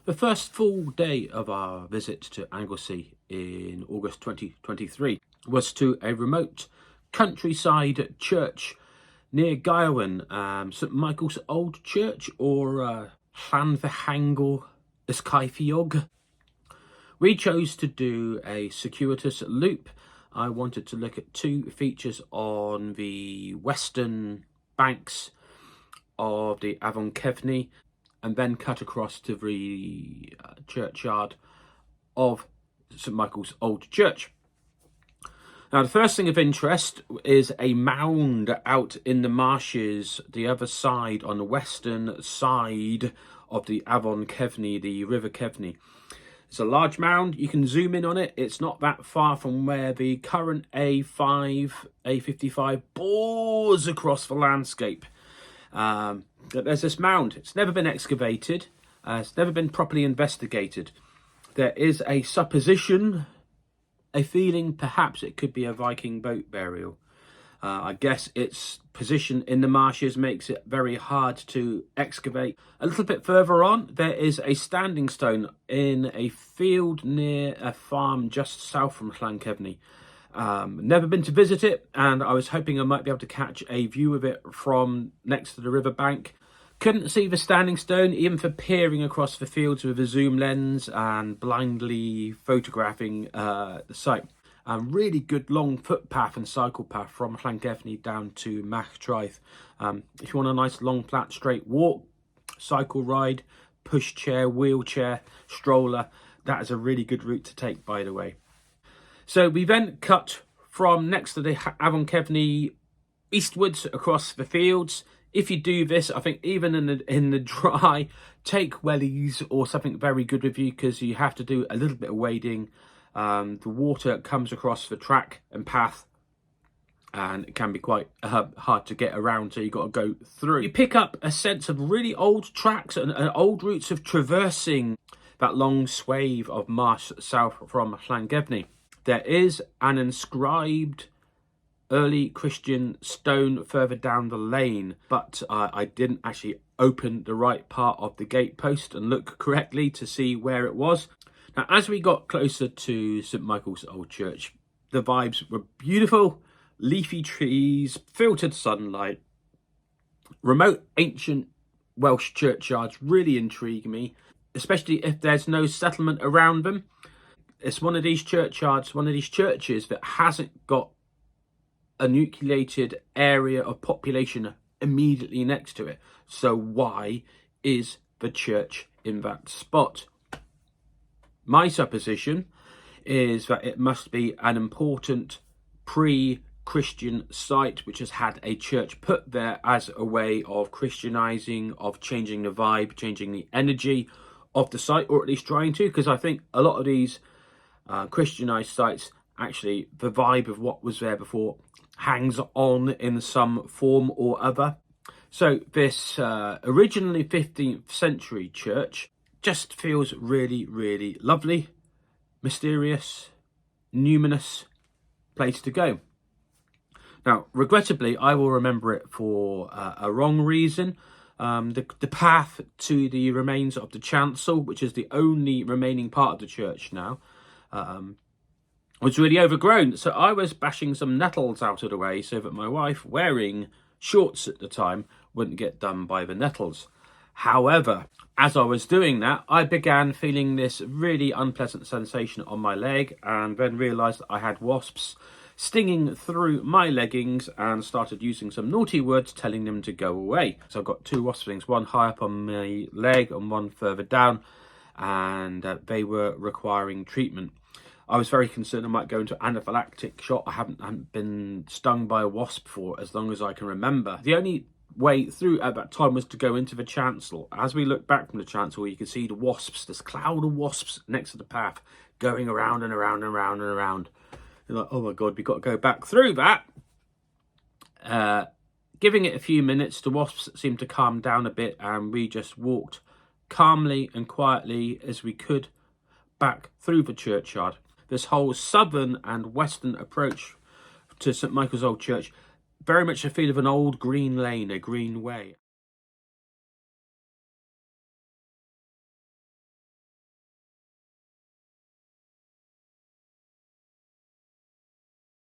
The first full day of our visit to Anglesey in August 2023 was to a remote countryside church near Gaerwen, St Michael's Old Church, or Llanfihangel Ysgeifiog. We chose to do a circuitous loop. I wanted to look at two features on the western banks of the Llanfihangel Cefni, and then cut across to the churchyard of St Michael's Old Church. Now, the first thing of interest is a mound out in the marshes, the other side, on the western side of the Llanfihangel Cefni, the River Cefni. It's a large mound. You can zoom in on it. It's not that far from where the current A55 bores across the landscape. There's this mound. It's never been excavated. It's never been properly investigated. There is a supposition, a feeling perhaps it could be a Viking boat burial. I guess its position in the marshes makes it very hard to excavate. A little bit further on, there is a standing stone in a field near a farm just south from Llanfihangel. Never been to visit it, and I was hoping I might be able to catch a view of it from next to the riverbank. Couldn't see the standing stone, even for peering across the fields with a zoom lens and blindly photographing the site. Really good long footpath and cycle path from Llanfihangel down to Machtraeth. If you want a nice long flat straight walk, cycle ride, pushchair, wheelchair, stroller, that is a really good route to take, by the way. So we then cut from next to the Llanfihangel Cefni eastwards across the fields. If you do this, I think even in the dry, take wellies or something very good with you, because you have to do a little bit of wading. The water comes across the track and path, and it can be quite hard to get around, so you've got to go through. You pick up a sense of really old tracks and old routes of traversing that long swathe of marsh south from Llanfihangel. There is an inscribed early Christian stone further down the lane, but I didn't actually open the right part of the gatepost and look correctly to see where it was. Now, as we got closer to St Michael's Old Church, the vibes were beautiful. Leafy trees, filtered sunlight, remote ancient Welsh churchyards really intrigue me, especially if there's no settlement around them. It's one of these churchyards, one of these churches that hasn't got a nucleated area of population immediately next to it. So why is the church in that spot? My supposition is that it must be an important pre-Christian site which has had a church put there as a way of Christianizing, of changing the vibe, changing the energy of the site, or at least trying to, because I think a lot of these Christianized sites, actually the vibe of what was there before hangs on in some form or other. So this originally 15th century church just feels really, really lovely, mysterious, numinous place to go. Now, regrettably, I will remember it for a wrong reason. The path to the remains of the chancel, which is the only remaining part of the church now, was really overgrown. So I was bashing some nettles out of the way so that my wife, wearing shorts at the time, wouldn't get done by the nettles. However, as I was doing that, I began feeling this really unpleasant sensation on my leg, and then realised I had wasps stinging through my leggings, and started using some naughty words telling them to go away. So I've got two wasp stings, one high up on my leg and one further down, and they were requiring treatment. I was very concerned I might go into anaphylactic shock. I haven't been stung by a wasp for as long as I can remember. The only way through at that time was to go into the chancel. As we look back from the chancel, you can see the wasps, this cloud of wasps next to the path, going around and around and around and around. You're like, oh my God, we've got to go back through that. Giving it a few minutes, the wasps seemed to calm down a bit, and we just walked calmly and quietly as we could back through the churchyard. This whole southern and western approach to St Michael's Old Church, very much a feel of an old green lane, a green way.